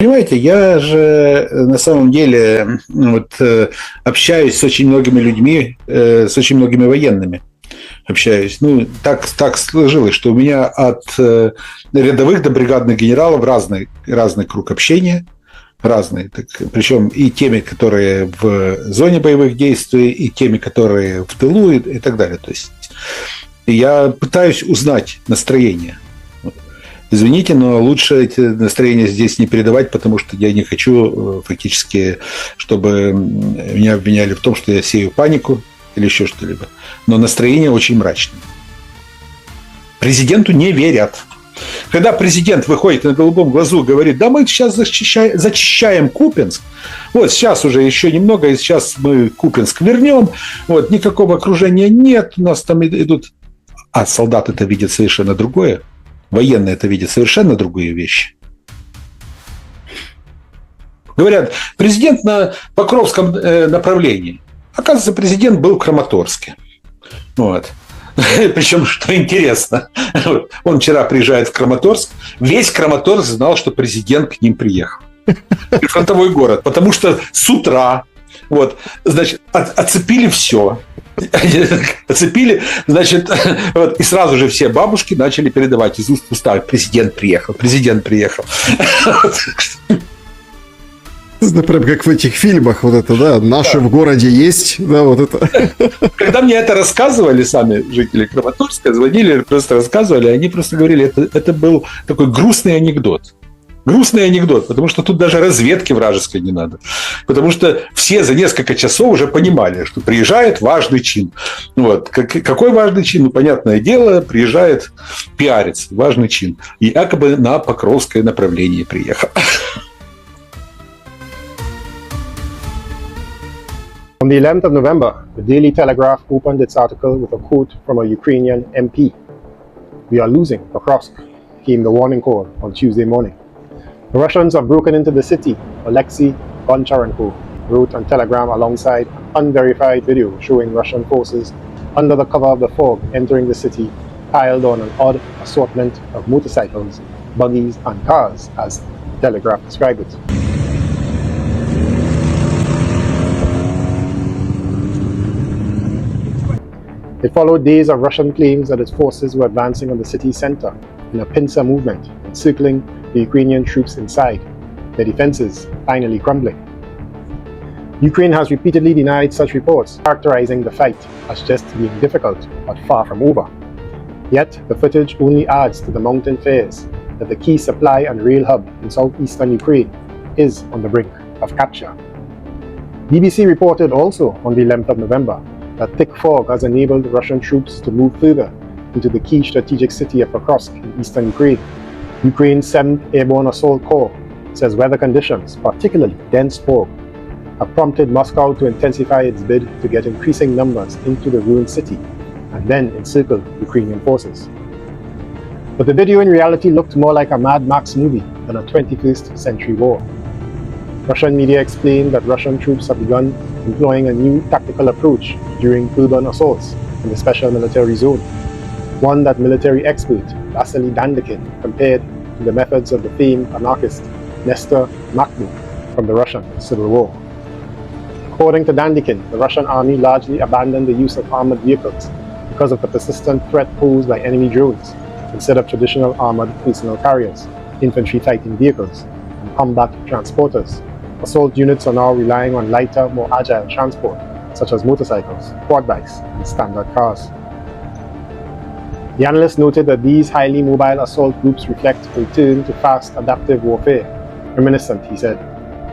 Понимаете, я же на самом деле общаюсь с очень многими людьми, с очень многими военными общаюсь. Ну, так сложилось, что у меня от рядовых до бригадных генералов разный круг общения. Разные. Причем и теми, которые в зоне боевых действий, и теми, которые в тылу, и так далее. То есть я пытаюсь узнать настроение. Извините, но лучше эти настроения здесь не передавать, потому что я не хочу фактически, чтобы меня обвиняли в том, что я сею панику или еще что-либо. Но настроение очень мрачное. Президенту не верят. Когда президент выходит на голубом глазу и говорит, да мы сейчас зачищаем Купянск, вот сейчас уже еще немного, и сейчас мы Купянск вернем, вот никакого окружения нет, у нас там идут... А солдат это видит совершенно другое, военные это видят совершенно другие вещи. Говорят, президент на Покровском направлении. Оказывается, президент был в Краматорске. Вот. Причем, что интересно, он вчера приезжает в Краматорск, весь Краматорск знал, что президент к ним приехал. Фронтовой город, потому что с утра оцепили все. Оцепили, и сразу же все бабушки начали передавать из уст в уста: президент приехал, президент приехал. Это прям как в этих фильмах, наши в городе есть, Когда мне это рассказывали сами жители Краматорска, звонили, просто рассказывали, они просто говорили, это был такой грустный анекдот. Грустный анекдот, потому что тут даже разведки вражеской не надо. Потому что все за несколько часов уже понимали, что приезжает важный чин. Какой важный чин? Ну, понятное дело, приезжает пиарец, важный чин. И якобы на Покровское направление приехал. On the 11th of November, the Daily Telegraph opened its article with a quote from a Ukrainian MP. "We are losing Pokrovsk," came the warning call on Tuesday morning. "The Russians have broken into the city," Alexei Goncharenko wrote on Telegram alongside an unverified video showing Russian forces under the cover of the fog entering the city, piled on an odd assortment of motorcycles, buggies and cars, as Telegraph described it. It followed days of Russian claims that its forces were advancing on the city's center in a pincer movement, encircling the Ukrainian troops inside, their defenses finally crumbling. Ukraine has repeatedly denied such reports, characterizing the fight as just being difficult but far from over. Yet, the footage only adds to the mounting fears that the key supply and rail hub in southeastern Ukraine is on the brink of capture. BBC reported also on the 11th of November that thick fog has enabled Russian troops to move further into the key strategic city of Pokrovsk in eastern Ukraine. Ukraine's 7th Airborne Assault Corps says weather conditions, particularly dense fog, have prompted Moscow to intensify its bid to get increasing numbers into the ruined city and then encircle Ukrainian forces. But the video in reality looked more like a Mad Max movie than a 21st century war. Russian media explained that Russian troops have begun employing a new tactical approach during urban assaults in the special military zone, one that military expert Vasily Dandikin compared to the methods of the famed anarchist Nestor Makhno from the Russian Civil War. According to Dandikin, the Russian army largely abandoned the use of armored vehicles because of the persistent threat posed by enemy drones instead of traditional armored personal carriers, infantry fighting vehicles, and combat transporters. Assault units are now relying on lighter, more agile transport, such as motorcycles, quad bikes, and standard cars. The analyst noted that these highly mobile assault groups reflect a return to fast, adaptive warfare, reminiscent, he said,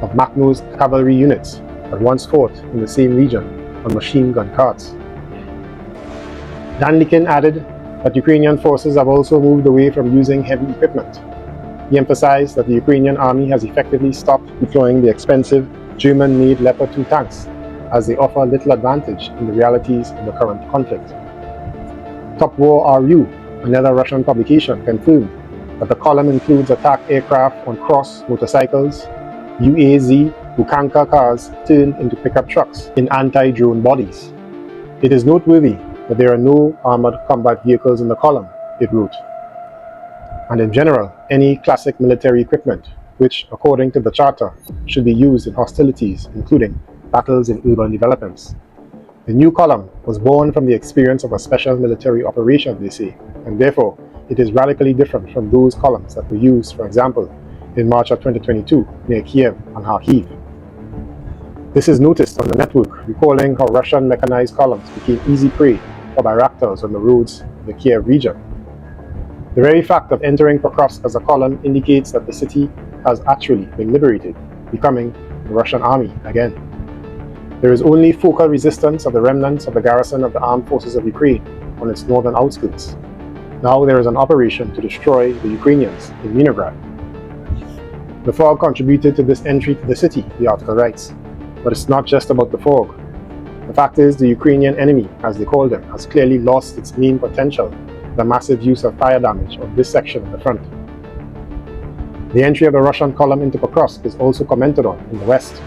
of Makhno's cavalry units that once fought in the same region on machine gun carts. Danlikin added that Ukrainian forces have also moved away from using heavy equipment. He emphasized that the Ukrainian army has effectively stopped deploying the expensive German-made Leopard 2 tanks, as they offer little advantage in the realities of the current conflict. Top War RU, another Russian publication, confirmed that the column includes attack aircraft on cross motorcycles, UAZ Bukanka cars turned into pickup trucks in anti-drone bodies. It is noteworthy that there are no armored combat vehicles in the column, it wrote. And in general, any classic military equipment which, according to the charter, should be used in hostilities, including battles in urban developments. The new column was born from the experience of a special military operation, they say, and therefore it is radically different from those columns that were used, for example, in March of 2022 near Kiev and Kharkiv. This is noticed on the network, recalling how Russian mechanized columns became easy prey for Bayraktars on the roads of the Kiev region. The very fact of entering Pokrovsk as a column indicates that the city has actually been liberated, becoming the Russian army again. There is only focal resistance of the remnants of the garrison of the armed forces of Ukraine on its northern outskirts. Now there is an operation to destroy the Ukrainians in Leningrad. The fog contributed to this entry to the city, the article writes, but it's not just about the fog. The fact is, the Ukrainian enemy, as they call them, has clearly lost its main potential, the massive use of fire damage of this section of the front. The entry of the Russian column into Pokrovsk is also commented on in the west.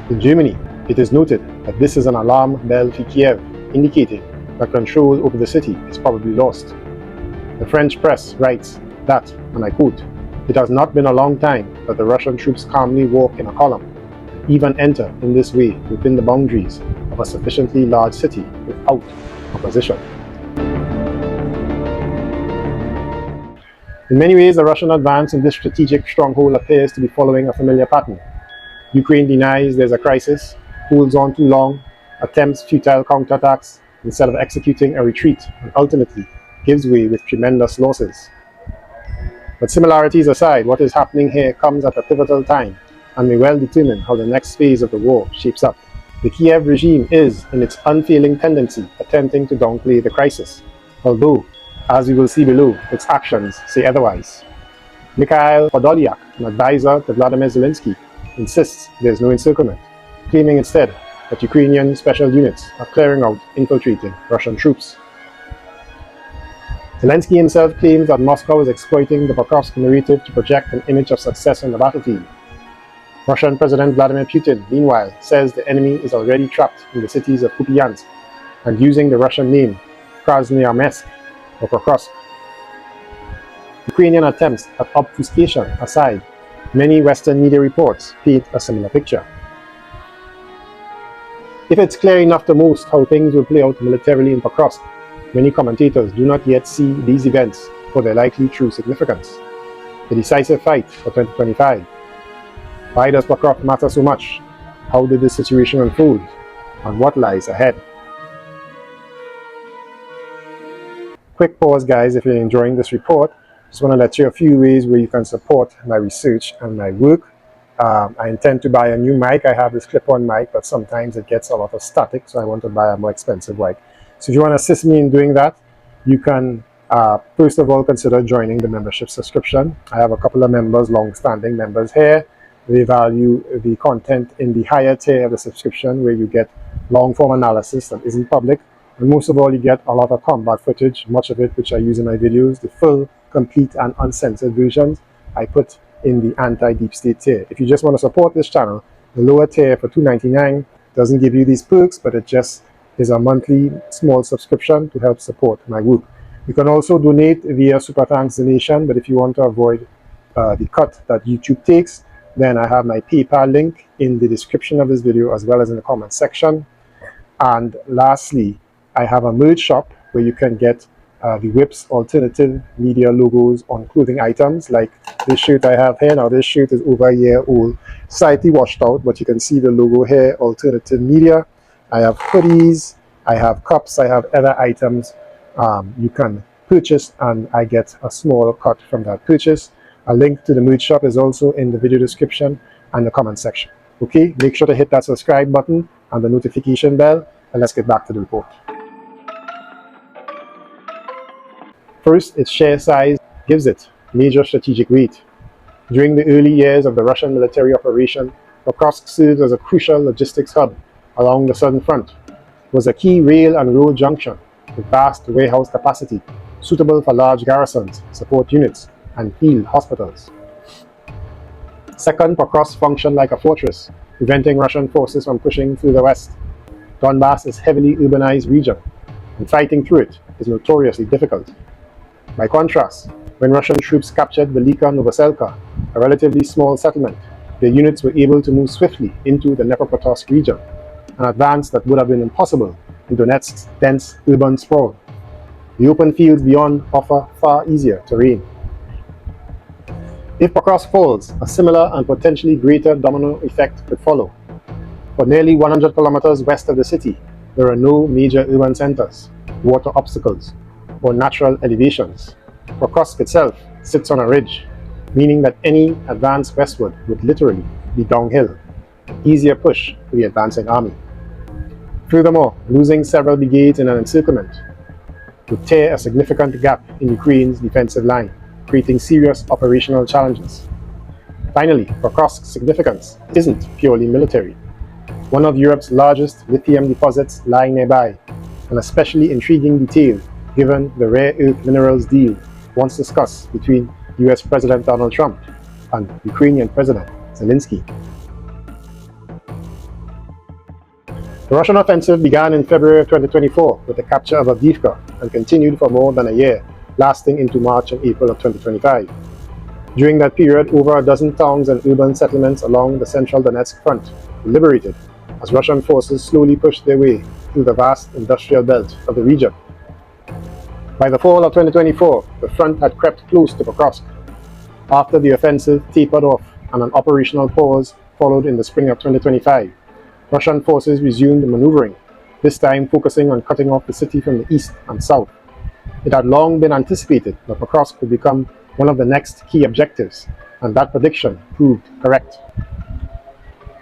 In Germany, it is noted that this is an alarm bell for Kiev, indicating that control over the city is probably lost. The French press writes that, and I quote, "It has not been a long time that the Russian troops calmly walk in a column, even enter in this way within the boundaries of a sufficiently large city without opposition." In many ways, the Russian advance in this strategic stronghold appears to be following a familiar pattern. Ukraine denies there's a crisis, holds on too long, attempts futile counterattacks instead of executing a retreat, and ultimately gives way with tremendous losses. But similarities aside, what is happening here comes at a pivotal time and may well determine how the next phase of the war shapes up. The Kiev regime is, in its unfailing tendency, attempting to downplay the crisis, although, as we will see below, its actions say otherwise. Mikhail Podolyak, an advisor to Vladimir Zelensky, insists there is no encirclement, claiming instead that Ukrainian special units are clearing out infiltrating Russian troops. Zelensky himself claims that Moscow is exploiting the Pokrovsk narrative to project an image of success on the battlefield. Russian President Vladimir Putin, meanwhile, says the enemy is already trapped in the cities of Kupiansk and using the Russian name Krasnoyarsk or Pokrovsk. Ukrainian attempts at obfuscation aside, many Western media reports paint a similar picture. If it's clear enough to most how things will play out militarily in Pokrovsk, many commentators do not yet see these events for their likely true significance. The decisive fight for 2025. Why does Pokrovsk matter so much? How did this situation unfold? And what lies ahead? Quick pause, guys, if you're enjoying this report. Just want to let you a few ways where you can support my research and my work. I intend to buy a new mic. I have this clip-on mic, but sometimes it gets a lot of static, so I want to buy a more expensive mic. So if you want to assist me in doing that, you can first of all consider joining the membership subscription. I have a couple of members, long-standing members here. They value the content in the higher tier of the subscription, where you get long-form analysis that isn't public. And most of all, you get a lot of combat footage, much of it which I use in my videos. The full, complete, and uncensored versions I put in the anti-deep state tier. If you just want to support this channel, the lower tier for $2.99 doesn't give you these perks, but it just is a monthly small subscription to help support my work. You can also donate via Super Thanks donation, but if you want to avoid the cut that YouTube takes, then I have my PayPal link in the description of this video as well as in the comment section. And lastly, I have a merch shop where you can get the Whip's alternative media logos on clothing items like this shirt I have here. Now this shirt is over a year old, slightly washed out, but you can see the logo here, alternative media. I have hoodies, I have cups, I have other items you can purchase, and I get a small cut from that purchase. A link to the merch shop is also in the video description and the comment section. Okay, make sure to hit that subscribe button and the notification bell, and let's get back to the report. First, its sheer size gives it major strategic weight. During the early years of the Russian military operation, Pokrovsk served as a crucial logistics hub along the southern front. It was a key rail and road junction with vast warehouse capacity, suitable for large garrisons, support units, and field hospitals. Second, Pokrovsk functioned like a fortress, preventing Russian forces from pushing through the west. Donbas is a heavily urbanized region, and fighting through it is notoriously difficult. By contrast, when Russian troops captured Velika Novoselka, a relatively small settlement, their units were able to move swiftly into the Pokrovsk region, an advance that would have been impossible in Donetsk's dense urban sprawl. The open fields beyond offer far easier terrain. If Pokrovsk falls, a similar and potentially greater domino effect could follow. For nearly 100 kilometers west of the city, there are no major urban centers, water obstacles, or natural elevations. Pokrovsk itself sits on a ridge, meaning that any advance westward would literally be downhill, an easier push for the advancing army. Furthermore, losing several brigades in an encirclement would tear a significant gap in Ukraine's defensive line, creating serious operational challenges. Finally, Pokrovsk's significance isn't purely military. One of Europe's largest lithium deposits lie nearby, an especially intriguing detail given the rare earth minerals deal once discussed between US President Donald Trump and Ukrainian President Zelensky. The Russian offensive began in February of 2024 with the capture of Avdiivka and continued for more than a year, lasting into March and April of 2025. During that period, over a dozen towns and urban settlements along the central Donetsk front were liberated as Russian forces slowly pushed their way through the vast industrial belt of the region. By the fall of 2024, the front had crept close to Pokrovsk. After the offensive tapered off and an operational pause followed in the spring of 2025, Russian forces resumed maneuvering, this time focusing on cutting off the city from the east and south. It had long been anticipated that Pokrovsk would become one of the next key objectives, and that prediction proved correct.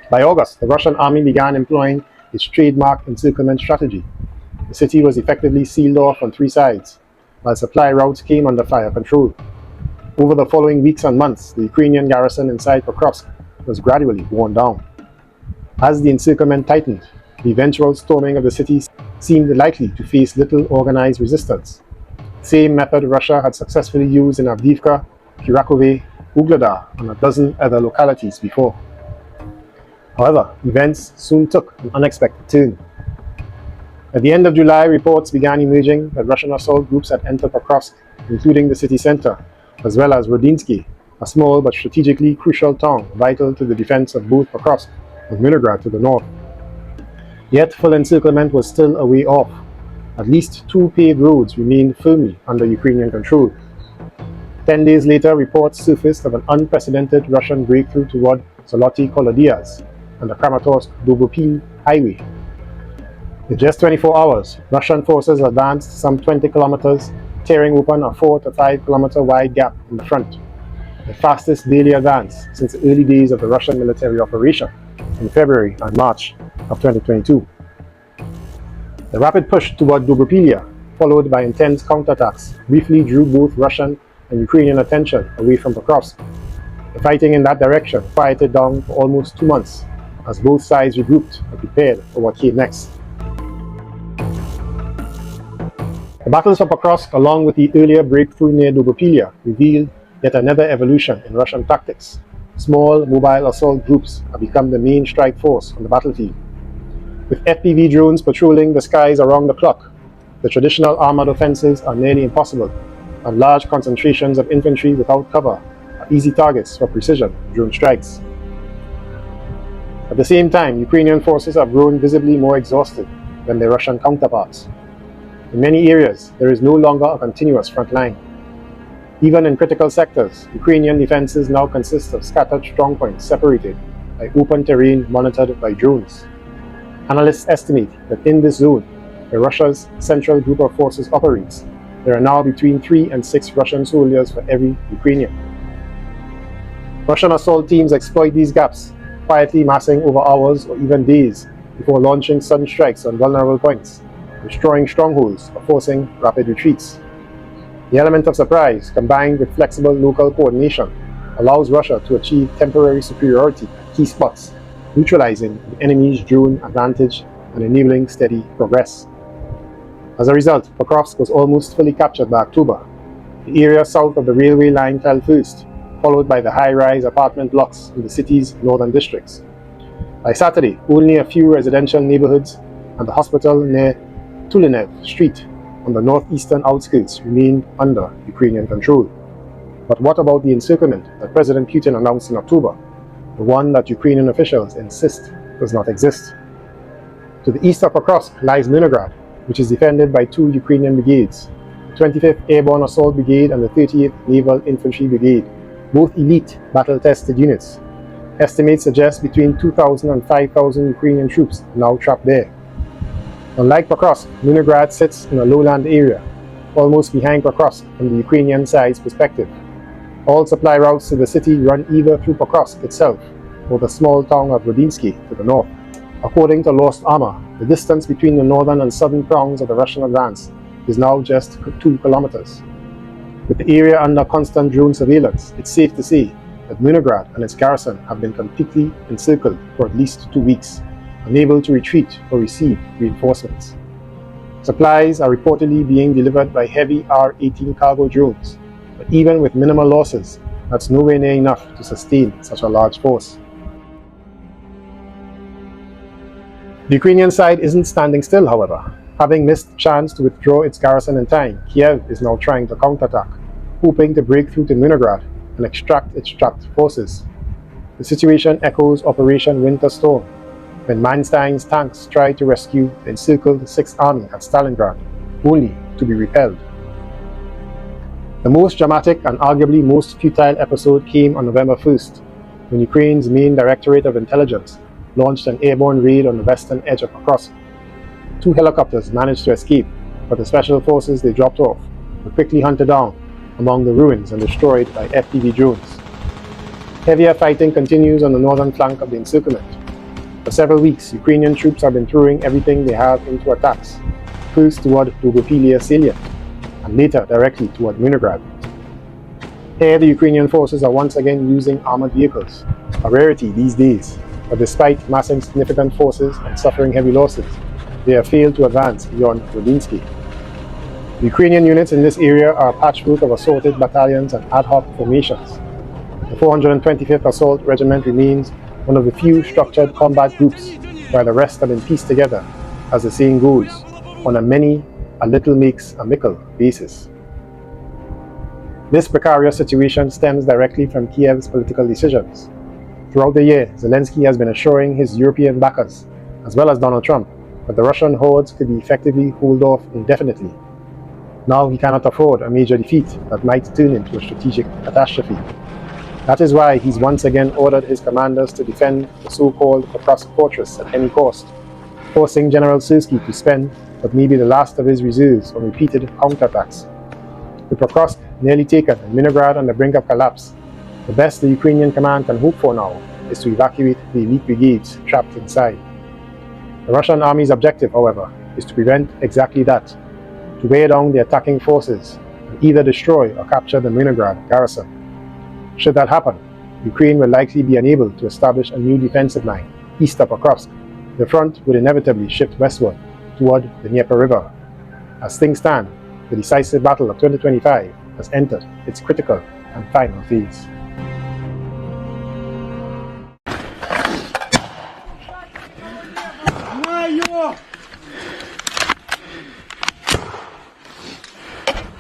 By August, the Russian army began employing its trademark encirclement strategy. The city was effectively sealed off on three sides, while supply routes came under fire control. Over the following weeks and months, the Ukrainian garrison inside Pokrovsk was gradually worn down. As the encirclement tightened, the eventual storming of the city seemed likely to face little organized resistance. The same method Russia had successfully used in Avdiivka, Kharkiv, Ugledar, and a dozen other localities before. However, events soon took an unexpected turn. At the end of July, reports began emerging that Russian assault groups had entered Pokrovsk, including the city center, as well as Rodinsky, a small but strategically crucial town vital to the defense of both Pokrovsk and Milograd to the north. Yet full encirclement was still a way off. At least two paved roads remained firmly under Ukrainian control. 10 days later, reports surfaced of an unprecedented Russian breakthrough toward Zoloty Kolodias and the Kramatorsk-Dobropil highway. In just 24 hours, Russian forces advanced some 20 kilometers, tearing open a 4 to 5 kilometer wide gap in the front, the fastest daily advance since the early days of the Russian military operation in February and March of 2022. The rapid push toward Dobropilia, followed by intense counterattacks, briefly drew both Russian and Ukrainian attention away from Pokrovsk. The fighting in that direction quieted down for almost 2 months, as both sides regrouped and prepared for what came next. The battles for Pokrovsk, along with the earlier breakthrough near Dobropilia, revealed yet another evolution in Russian tactics. Small, mobile assault groups have become the main strike force on the battlefield. With FPV drones patrolling the skies around the clock, the traditional armored offensives are nearly impossible, and large concentrations of infantry without cover are easy targets for precision drone strikes. At the same time, Ukrainian forces have grown visibly more exhausted than their Russian counterparts. In many areas, there is no longer a continuous front line. Even in critical sectors, Ukrainian defenses now consist of scattered strongpoints separated by open terrain monitored by drones. Analysts estimate that in this zone, where Russia's central group of forces operates, there are now between 3 and 6 Russian soldiers for every Ukrainian. Russian assault teams exploit these gaps, quietly massing over hours or even days before launching sudden strikes on vulnerable points, destroying strongholds or forcing rapid retreats. The element of surprise, combined with flexible local coordination, allows Russia to achieve temporary superiority at key spots, neutralizing the enemy's drone advantage and enabling steady progress. As a result, Pokrovsk was almost fully captured by October. The area south of the railway line fell first, followed by the high-rise apartment blocks in the city's northern districts. By Saturday, only a few residential neighborhoods and the hospital near Tulinev Street on the northeastern outskirts remained under Ukrainian control. But what about the encirclement that President Putin announced in October, the one that Ukrainian officials insist does not exist? To the east of Pokrovsk lies Leningrad, which is defended by two Ukrainian brigades, the 25th Airborne Assault Brigade and the 38th Naval Infantry Brigade, both elite battle-tested units. Estimates suggest between 2,000 and 5,000 Ukrainian troops now trapped there. Unlike Pokrovsk, Leningrad sits in a lowland area, almost behind Pokrovsk from the Ukrainian side's perspective. All supply routes to the city run either through Pokrovsk itself or the small town of Rodinsky to the north. According to Lost Armor, the distance between the northern and southern prongs of the Russian advance is now just 2 kilometers. With the area under constant drone surveillance, it's safe to say that Leningrad and its garrison have been completely encircled for at least 2 weeks, unable to retreat or receive reinforcements. Supplies are reportedly being delivered by heavy R-18 cargo drones, but even with minimal losses, that's nowhere near enough to sustain such a large force. The Ukrainian side isn't standing still, however. Having missed the chance to withdraw its garrison in time, Kiev is now trying to counterattack, hoping to break through to Leningrad and extract its trapped forces. The situation echoes Operation Winter Storm, when Manstein's tanks tried to rescue the encircled 6th Army at Stalingrad, only to be repelled. The most dramatic and arguably most futile episode came on November 1st, when Ukraine's main Directorate of Intelligence launched an airborne raid on the western edge of Pokrovsk. 2 helicopters managed to escape, but the special forces they dropped off were quickly hunted down among the ruins and destroyed by FPV drones. Heavier fighting continues on the northern flank of the encirclement. For several weeks, Ukrainian troops have been throwing everything they have into attacks, first toward Dogopilia salient, and later directly toward Leningrad. Here, the Ukrainian forces are once again using armored vehicles, a rarity these days, but despite massing significant forces and suffering heavy losses, they have failed to advance beyond Rodinsky. The Ukrainian units in this area are a patchwork of assorted battalions and ad hoc formations. The 425th Assault Regiment remains one of the few structured combat groups, while the rest have been pieced together, as the saying goes, on a little makes a mickle basis. This precarious situation stems directly from Kiev's political decisions. Throughout the year, Zelensky has been assuring his European backers, as well as Donald Trump, that the Russian hordes could be effectively held off indefinitely. Now he cannot afford a major defeat that might turn into a strategic catastrophe. That is why he's once again ordered his commanders to defend the so-called Pokrovsk fortress at any cost, forcing General Syrski to spend what may be the last of his reserves on repeated counterattacks. With Pokrovsk nearly taken and Leningrad on the brink of collapse, the best the Ukrainian command can hope for now is to evacuate the elite brigades trapped inside. The Russian army's objective, however, is to prevent exactly that, to wear down the attacking forces and either destroy or capture the Leningrad garrison. Should that happen, Ukraine will likely be unable to establish a new defensive line east of Pokrovsk. The front would inevitably shift westward toward the Dnieper River. As things stand, the decisive battle of 2025 has entered its critical and final phase.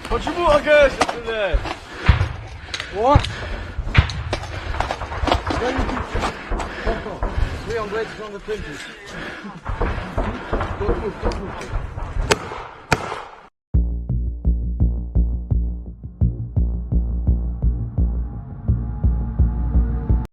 Почему агрессия стреляет? What? We on blades on the 20. Don't move.